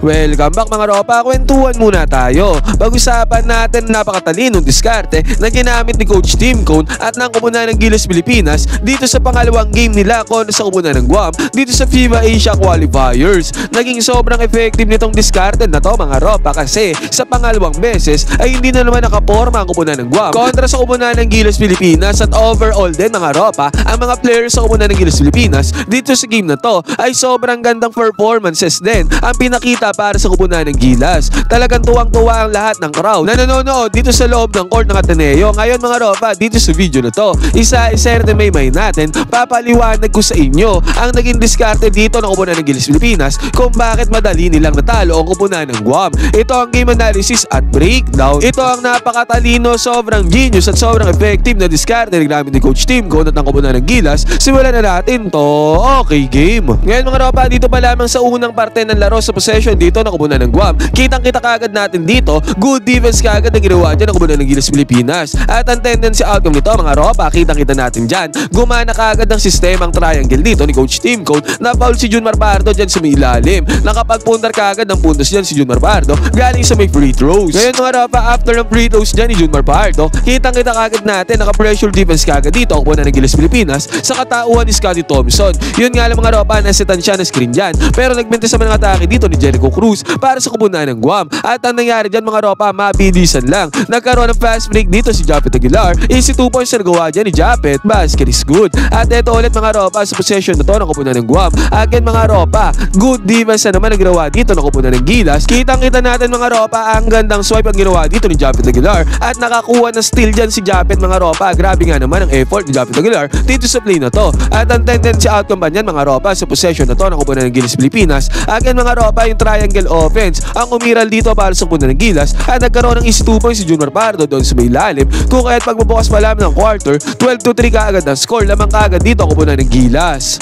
Welcome back mga ropa, kwentuhan muna tayo. Pag-usapan natin napakatalinong diskarte na ginamit ni Coach Tim Cone at ng Koponan ng Gilas Pilipinas dito sa pangalawang game nila kontra sa Koponan ng Guam dito sa FIBA Asia Qualifiers. Naging sobrang effective nitong diskarte na to mga ropa kasi sa pangalawang beses ay hindi na naman nakaporma ang Koponan ng Guam kontra sa Koponan ng Gilas Pilipinas at overall din mga ropa, ang mga players sa Koponan ng Gilas Pilipinas dito sa game na to ay sobrang gandang performances din ang pinakita para sa Koponan ng Gilas. Talagang tuwang-tuwa ang lahat ng crowd na nanonood dito sa loob ng court ng Ateneo. Ngayon mga ropa, dito sa video na to, isa-isa may natin, papaliwanag ko sa inyo ang naging diskarte dito ng Koponan ng Gilas Pilipinas kung bakit madali nilang natalo ang Koponan ng Guam. Ito ang game analysis at breakdown. Ito ang napakatalino, sobrang genius at sobrang effective na diskarte na ginamit ni Coach Tim Cone at ng Koponan ng Gilas. Simulan na natin to. Okay game. Ngayon mga ropa, dito pa lamang sa unang parte ng laro sa possession dito ng Koponan ng Guam. Kitang-kita kagad natin dito, good defense kagad na ginawa dyan ng Koponan ng Gilas Pilipinas. At ang tendency outcome nito mga ropa, kitang-kita natin dyan. Gumana kagad ang sistemang triangle dito ni Coach Tim Cone. Na-foul si Junmar Pardo dyan sa may ilalim. Nakapagpundar kagad ng puntos dyan si Junmar Pardo galing sa may free throws. Ngayon mga ropa, after ng free throws dyan ni Junmar Pardo, kitang-kita kagad natin, naka-pressure defense kagad dito ang Koponan ng Gilas Pilipinas sa katauhan ni Scottie Thompson. Yun nga lang mga ropa, nasitan siya na screen dyan. Pero nagbenta sa mga atake dito ni Jericho Cruz para sa Koponan ng Guam. At ang nangyari dyan mga ropa, mabilisan lang. Nagkaroon ng fast break dito si Japet Aguilar. Easy 2 points na nagawa dyan ni Japet. Basket is good. At ito ulit mga ropa sa possession na to ng Koponan ng Guam. Again mga ropa, good defense na naman ang ginawa dito ng Koponan ng Gilas. Kitang-kita natin mga ropa, ang gandang swipe ang ginawa dito ni Japet Aguilar. At nakakuha na steal dyan si Japet mga ropa. Grabe nga naman ang effort ni Japet Aguilar dito sa play na to. At ang tendency outcome ba niyan mga ropa sa possession na to ng Koponan ng Gilas Pilipinas. Again mga ropa, yung triangle offense ang umiral dito para sa Koponan ng Gilas at nagkaroon ng easy 2 points si Junmar Pardo doon sa may lalim. Kung kaya't pagbubukas pa lamang ng quarter, 12-3 kaagad ang score, lamang kaagad dito ang Koponan ng Gilas.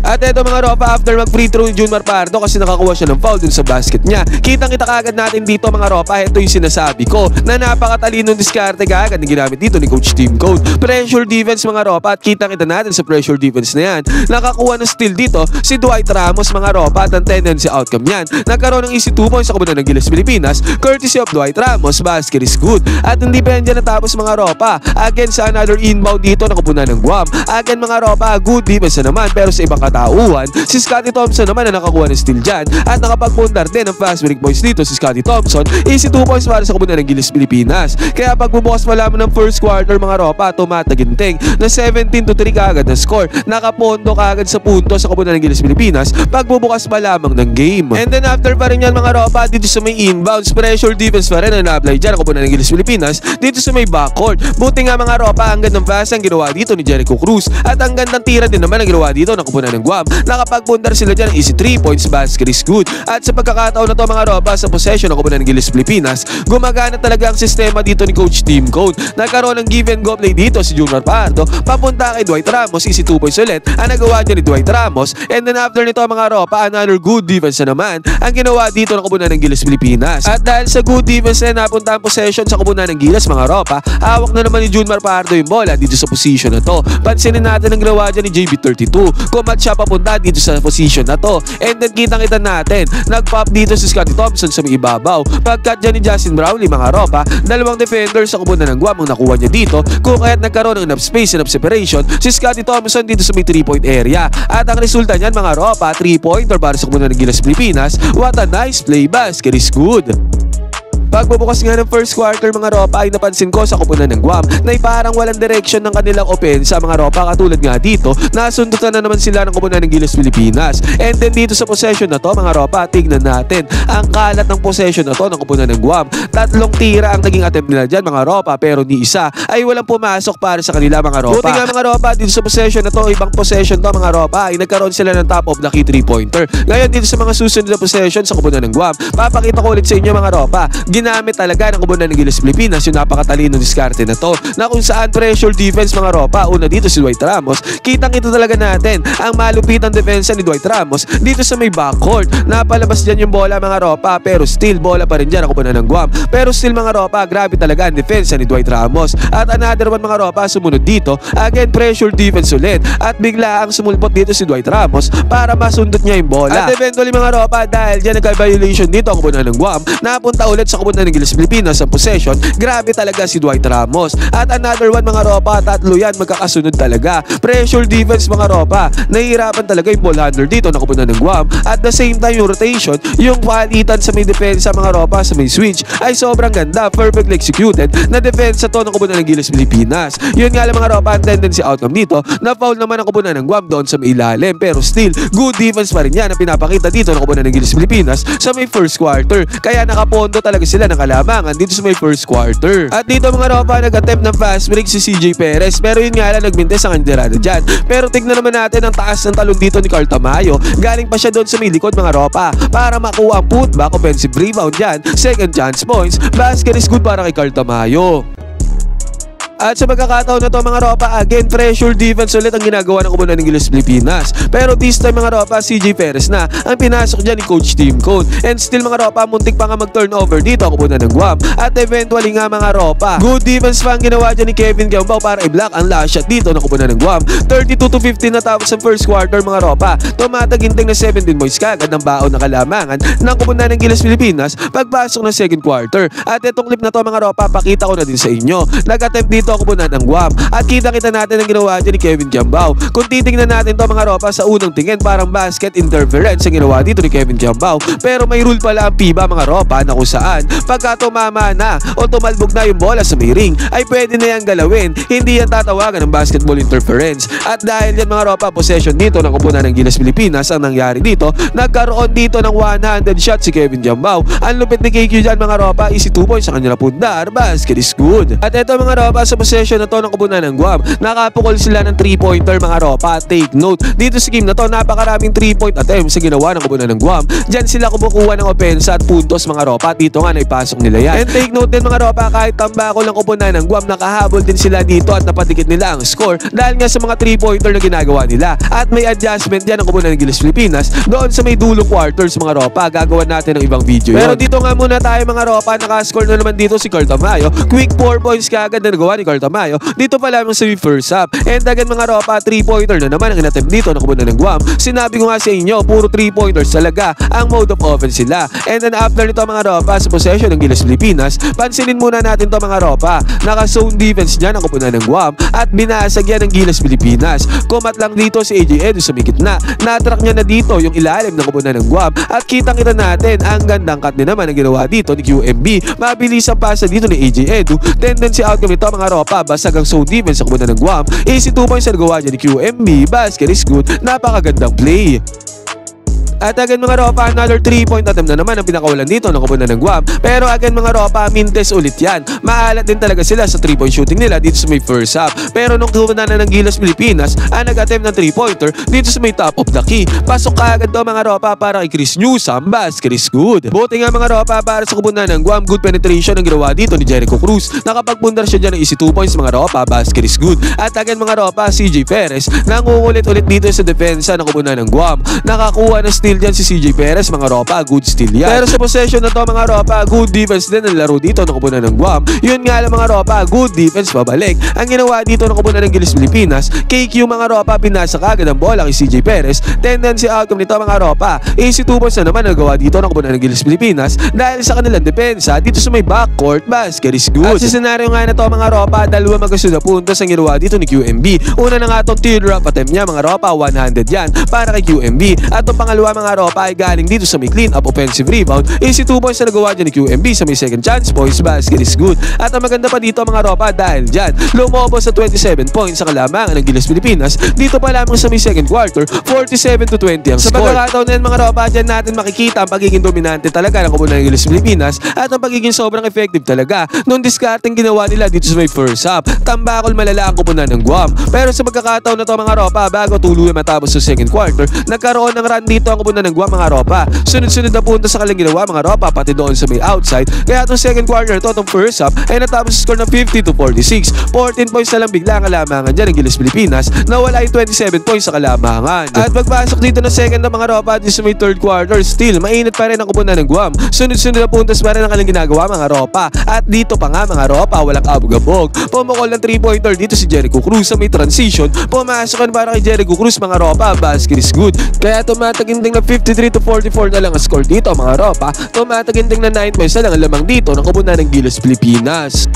At eto mga ropa, after mag-free throw ni Junmar Pardo kasi nakakuha siya ng foul dun sa basket niya, kitang-kita kagad natin dito mga ropa, ito yung sinasabi ko na napakatalinong diskarte kagad na ginamit dito ni Coach Tim Cone. Pressure defense mga ropa, at kitang-kita natin sa pressure defense na yan. Nakakuha ng steal dito si Dwight Ramos mga ropa at ang tendency outcome yan. Nagkaroon ng easy 2 points sa Koponan ng Gilas Pilipinas, courtesy of Dwight Ramos. Basket is good. At hindi pa yan dyan natapos mga ropa. Again sa another inbound dito ng Koponan ng Guam. Again mga ropa, good defense na naman pero sa ibang tauhan, si Scottie Thompson naman na nakakuha ng steal dyan at nakapagpundar din ng fast break points dito si Scottie Thompson. Easy 2 points para sa Koponan ng Gilas Pilipinas. Kaya pagbubukas pa lamang ng first quarter mga ropa, tumataginting na 17-3 kagad na score. Nakapondo kagad sa punto sa Koponan ng Gilas Pilipinas pagbubukas pa lamang ng game. And then after pa rin yan mga ropa, dito sa may inbounds, pressure defense pa rin na na-apply dyan ang Koponan ng Gilas Pilipinas dito sa may backcourt. Buti nga mga ropa, ang gandang pass ang ginawa dito ni Jericho Cruz at ang gandang tira din naman ang ginawa dito ng Koponan ng Guam. Nakapagpundar sila dyan, easy 3 points, basket is good. At sa pagkakataon na to mga ropa, sa possession ng Koponan ng Gilas Pilipinas, gumagana talaga ang sistema dito ni Coach Tim Cone. Nagkaroon ng give and go play dito si Junmar Pardo, papunta kay Dwight Ramos, easy 2 points ulit ang nagawa dyan ni Dwight Ramos. And then after nito mga ropa, another good defense na naman ang ginawa dito ng Koponan ng Gilas Pilipinas. At dahil sa good defense na napunta ang possession sa Koponan ng Gilas mga ropa, hawak na naman ni Junmar Pardo yung bola dito sa position na to. Pansinin natin ang ginawa dyan ni JB32, kumat siya papunta dito sa position na to. And then kitang-kita natin, nag-pop dito si Scottie Thompson sa may ibabaw. Pagkat dyan ni Justin Brownlee mga ropa, dalawang defenders sa Koponan ng Guam ang nakuha niya dito. Kung kaya't nagkaroon ng enough space, enough separation si Scottie Thompson dito sa may 3-point area. At ang resulta niyan mga ropa, 3-pointer para sa Koponan ng Gilas Pilipinas. What a nice play, basket is good. Pagbubukas nga ng first quarter mga ropa ay napansin ko sa Koponan ng Guam na parang walang direction ng kanilang opensa mga ropa, katulad nga dito nasundutan na naman sila ng Koponan ng Gilas Pilipinas. And then dito sa possession na to mga ropa, tignan natin ang kalat ng possession na to ng Koponan ng Guam. Tatlong tira ang naging attempt nila dyan mga ropa, pero ni isa ay walang pumasok para sa kanila mga ropa. Buti nga mga ropa, dito sa possession na to, ibang possession to mga ropa, ay nagkaroon sila ng top of the key 3-pointer. Ngayon dito sa mga susunod na possession sa Koponan ng Guam, papakita ko ulit sa inyo mga ropa, ginamit talaga ng koponan ng Gilas Pilipinas yung napakatalino diskarte na to, na kung saan pressure defense mga ropa. Una dito si Dwight Ramos, kitang-kita talaga natin ang malupitang depensa ni Dwight Ramos dito sa may backcourt. Napalabas dyan yung bola mga ropa, pero still bola pa rin dyan ang koponan ng Guam. Pero still mga ropa, grabe talaga ang depensa ni Dwight Ramos. At another one mga ropa, sumunod dito, again pressure defense ulit, at bigla ang sumulpot dito si Dwight Ramos para masundot niya yung bola. At eventually mga ropa, dahil dyan nagka-violation dito ang koponan ng Guam, napunta ulit sa koponan ng Gilas Pilipinas ang possession. Grabe talaga si Dwight Ramos. At another one mga ropa, tatlo yan magkakasunod talaga. Pressure defense mga ropa, nahihirapan talaga yung ball handler dito na koponan ng Guam. At the same time yung rotation, yung palitan sa may depensa mga ropa sa may switch ay sobrang ganda, perfectly executed na depensa to ng koponan ng Gilas Pilipinas. Yun nga lang mga ropa, ang tendency outcome dito, na foul naman ang koponan ng Guam doon sa may ilalim, pero still good defense pa rin yan na pinapakita dito ng koponan ng Gilas Pilipinas sa may first quarter. Kaya nakapondo talaga sila ng kalamangan dito sa may first quarter. At dito mga ropa, nag-attempt ng fast break si CJ Perez, pero yun nga lang nagmintes ang kandirada dyan. Pero tignan naman natin ang taas ng talon dito ni Carl Tamayo. Galing pa siya doon sa may likod mga ropa para makuha ang putback, offensive rebound dyan, second chance points, basket is good para kay Carl Tamayo. At sa pagkakataon na to mga ropa, again pressure defense ulit ang ginagawa ng koponan ng Gilas Pilipinas. Pero this time mga ropa, CJ Perez na ang pinasok dyan ni Coach Tim Cone. And still mga ropa, muntik pa nga mag-turnover dito ang koponan ng Guam. At eventually nga mga ropa, good defense pa ang ginawa dyan ni Kevin Gambao para i-block ang last shot dito ng koponan ng Guam. 32-15 na tapos ang first quarter mga ropa. Tumataginting na 17 points kagad ng baon na kalamangan ng koponan ng Gilas Pilipinas pagpasok ng second quarter. At itong clip na to mga ropa, pakita ko na din sa inyo. Nag-attempt dito ang koponan ng Guam. At kita-kita natin ang ginawa dyan ni Kevin Gambao. Kung titingnan natin to mga ropa, sa unang tingin parang basket interference ang ginawa dito ni Kevin Gambao. Pero may rule pala ang FIBA mga ropa na kung saan pagka tumama na o tumalbog na yung bola sa may ring ay pwede na yan galawin. Hindi yan tatawagan ng basketball interference. At dahil yan mga ropa, possession dito ng koponan ng Gilas Pilipinas ang nangyari dito. Nagkaroon dito ng 100 shot si Kevin Gambao. Ang lupit ni KQ dyan mga ropa, easy 2 points sa kanyang pundar. Basket is good. At eto mga ropa, sa possession na to ng koponan ng Guam, nakapukol sila ng 3-pointer mga ropa. Take note, dito sa game na to, napakaraming 3-point attempts sa ginawa ng koponan ng Guam. Diyan sila kumukuha ng opensa at puntos mga ropa. Dito nga naipasok nila yan. And take note din mga ropa, kahit tambako ng koponan ng Guam, nakahabol din sila dito at napatikit nila ang score dahil nga sa mga 3-pointer na ginagawa nila. At may adjustment yan ng koponan ng Gilas Pilipinas doon sa may dulong quarters mga ropa. Gagawa natin ng ibang video yun. Pero dito nga muna tayo mga ropa, nakascore na naman dito si Carl Tamayo. Quick 4 points kagad na nagawa ni Carl Tamayo dito pa lamang sa first half. And again mga ropa, 3-pointer na naman ang inattempt dito ng koponan ng Guam. Sinabi ko nga sa inyo, puro 3-pointers talaga ang mode of offense sila. And then after nito mga ropa, sa possession ng Gilas Pilipinas, pansinin muna natin to mga ropa. Naka-zone defense dyan ang koponan ng Guam at binasag yan ng Gilas Pilipinas. Kumat lang dito si AJ Edu sa may gitna. Natrack niya na dito yung ilalim ng koponan ng Guam at kitang-kita natin ang gandang cut din naman ang ginawa dito ni QMB. Mabilis ang pasa dito ni AJ Edu. Tendency outcome nito mga ropa, basag ang zone defense sa koponan ng Guam. Easy 2 points na nagawa niya ni QMB. Basket is good. Napakagandang play. At again mga ropa, another 3-point attempt na naman ang pinakawalan dito ng koponan ng Guam. Pero again mga ropa, mintes ulit yan. Maalat din talaga sila sa 3-point shooting nila dito sa may first half. Pero nung kumanan na ng Gilas Pilipinas, ang nag-attempt ng 3-pointer dito sa may top of the key. Pasok kaagad daw mga ropa para kay Chris Newsome. Basket is good. Buti nga mga ropa, para sa koponan ng Guam, good penetration ang ginawa dito ni Jericho Cruz. Nakapagpundar siya dyan ng easy 2 points mga ropa. Basket is good. At again mga ropa, CJ Perez nangungulit-ulit dito sa depensa ng koponan ng Guam. Nakakuha na steal dyan si CJ Perez mga ropa, good steal yan. Pero sa possession na to mga ropa, good defense din ang laro dito ng koponan ng Guam. Yun nga lang mga ropa, good defense pabalik ang ginawa dito ng koponan ng Gilas Pilipinas. KQ mga ropa, pinasa kagad ang bola kay CJ Perez. Tendency outcome nito mga ropa, easy 2 points na naman nagawa dito ng koponan ng Gilas Pilipinas dahil sa kanilang depensa dito sa may backcourt. Basket is good. At sa senaryo nga na to mga ropa, dalawa magkasunod na puntos ang ginawa dito ni QMB. Una na nga itong teardrop attempt niya mga ropa, 100 yan para kay QMB. At itong pangalawa mga ropa ay galing dito sa may clean up offensive rebound. Easy 2 points na nagawa dyan ni QMB sa may second chance points. Basket is good. At ang maganda pa dito mga ropa, dahil dyan lumobo sa 27 points sa kalamangan ng Gilas Pilipinas dito pa lamang sa may second quarter, 47-20 ang score. Sa pagkakataon na yan mga ropa, dyan natin makikita ang pagiging dominante talaga ng koponan ng Gilas Pilipinas at ang pagiging sobrang effective talaga nung discarding ginawa nila dito sa may first half. Tambakol malala ang koponan ng Guam. Pero sa pagkakataon na to mga ropa, bago tuluyan matapos sa second quarter, nagkaroon ng run dito ang koponan kupunan ng Guam mga ropa. Sunod-sunod na punta sa kanilang ginawa mga ropa pati doon sa may outside. Kaya itong second quarter to, itong first half ay natapos sa score ng 50-46. 14 points na lang bigla ang kalamangan dyan ng Gilas Pilipinas na wala yung 27 points sa kalamangan. At pagpasok dito ng second na mga ropa dito sa may third quarter, still mainit pa rin ang kupunan ng Guam. Sunod-sunod na puntas pa rin ang kanilang ginagawa mga ropa. At dito pa nga mga ropa, walang abog-abog. Pumukol ng 3-pointer dito si Jericho Cruz sa may transition. Pumasok para kay Jericho Cruz mga ropa, basket is good. Kaya tumataginding na 53-44 na lang ang score dito mga ropa. Tumataginding na 9 points na lang ang lamang dito ng kupunan ng Gilas Pilipinas.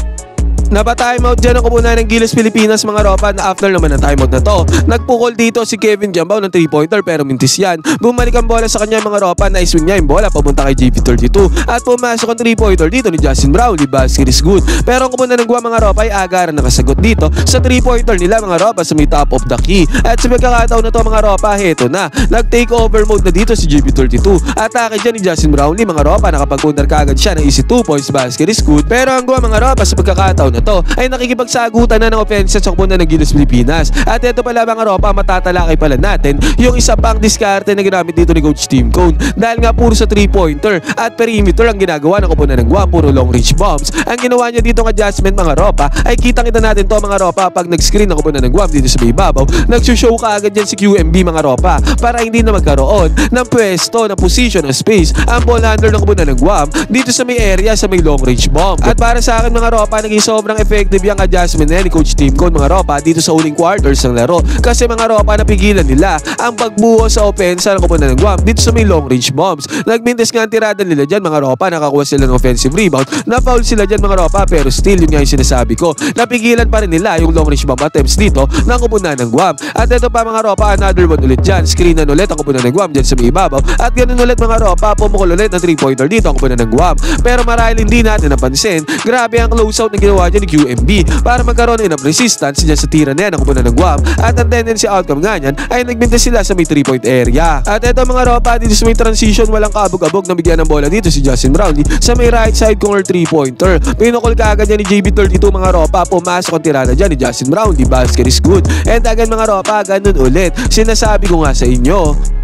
Napa-timeout dyan ang kupunan ng Gilas Pilipinas mga ropa na after naman ng timeout na to. Nagpukol dito si Kevin Jambao ng 3-pointer pero mintis yan. Bumalik ang bola sa kanya mga ropa na iswing niya yung bola papunta kay JP32 at pumasok ang 3-pointer dito ni Justin Brownlee, basket is good. Pero ang kupunan ng Guam mga ropa ay agaran nakasagot dito sa 3-pointer nila mga ropa sa may top of the key. At sa pagkakataon na to mga ropa, heto na. Nag-take over mode na dito si JP32. Atake dyan ni Justin Brownlee mga ropa, nakapag-counter kagad siya ng easy 2 points, basket is good. Pero ang Guam mga ropa sa pagkakataon na to ay nakikipagsagutan na ng offense sa kupunan ng Gilas Pilipinas. At ito pala mga ropa, matatalakay pala natin yung isa pang diskarte na ginamit dito ni Coach Tim Cone. Dahil nga puro sa 3-pointer at perimeter ang ginagawa ng kupunan ng Guam, puro long range bombs. Ang ginawa niya dito ng adjustment mga ropa ay kitang-kita natin to mga ropa pag nag-screen ng kupunan ng Guam dito sa may babaw. Nagsushow ka agad dyan si QMB mga ropa para hindi na magkaroon ng pwesto, ng position, ng space ang ball handler ng kupunan ng Guam dito sa may area sa may long range bomb. At para sa akin mga ropa, naging sobrang effective yung adjustment na ni Coach Tim Cone mga ropa dito sa huling quarters ng laro. Kasi mga ropa, napigilan nila ang pagbuo sa opensa ng kupunan ng Guam dito sa may long range bombs. Nagmintis nga ang tirada nila dyan mga ropa, nakakuha sila ng offensive rebound, na-foul sila dyan mga ropa, pero still yun nga yung sinasabi ko, napigilan pa rin nila yung long range bomb attempts dito ng kupunan ng Guam. At ito pa mga ropa, another one ulit dyan, screenan ulit ang kupunan ng Guam dyan sa may ibabaw. At ganun ulit mga ropa, pumukol ulit ng 3-pointer dito ang kupunan ng Guam. Pero marahil hindi natin napansin, grabe ang closeout na ginawa dyan ni QMB para magkaroon ng resistance dyan sa tira na yan ang kupunan ng Guam. At ang tendency outcome nga niyan ay nagbinta sila sa may 3-point area. At ito mga ropa, dito sa may transition, walang kabog-abog na bigyan ng bola dito si Justin Brownlee sa may right side corner 3-pointer. Pinukol ka agad yan ni JB32 mga ropa, pumasok ang tirada dyan ni Justin Brownlee, basket is good. And agad mga ropa, ganun ulit. Sinasabi ko nga sa inyo,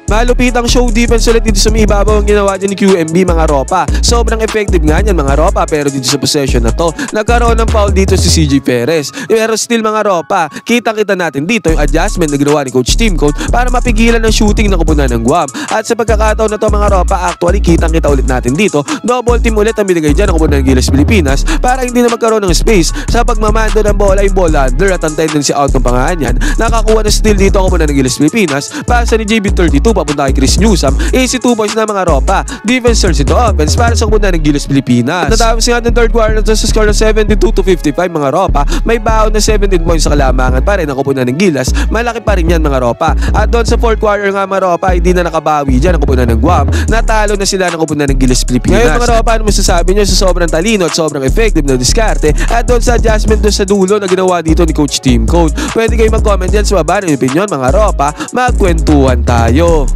malupit ang show defense ulit dito sa may ibabaw ang ginawa dyan ni QMB mga ropa. Sobrang effective nga yan mga ropa, pero dito sa possession na to, nagkaroon ng foul dito si CJ Perez. Pero still mga ropa, kitang-kita natin dito yung adjustment na ginawa ni Coach Tim Cone para mapigilan ang shooting ng kupunan ng Guam. At sa pagkakataon na to mga ropa, actually kitang-kita ulit natin dito, double team ulit ang binigay dyan ng kupunan ng Gilas Pilipinas para hindi na magkaroon ng space sa pagmamando ng bola yung ball handler. At ang tendency outcome pa nga yan, nakakuha na still dito ang kupunan ng Gilas Pilipinas, pasa ni JB32 papunta kay Chris Newsome, easy 2 points na mga ropa. Defense turns into offense para sa kupunan ng Gilas Pilipinas. At natapos nga ng third quarter sa score ng 72-55 mga ropa, may baon na 17 points sa kalamangan pa rin ang kupunan ng Gilas. Malaki pa rin yan mga ropa. At doon sa fourth quarter nga mga ropa, hindi na nakabawi dyan ang kupunan ng Guam. Natalo na sila ng kupunan ng Gilas Pilipinas. Ngayon mga ropa, ano masasabi nyo sa sobrang talino at sobrang effective na diskarte at doon sa adjustment doon sa dulo na ginawa dito ni Coach Tim Cone? Pwede kayo mag-comment dyan sa baba ng opinion mga ropa, magkwentuhan tayo.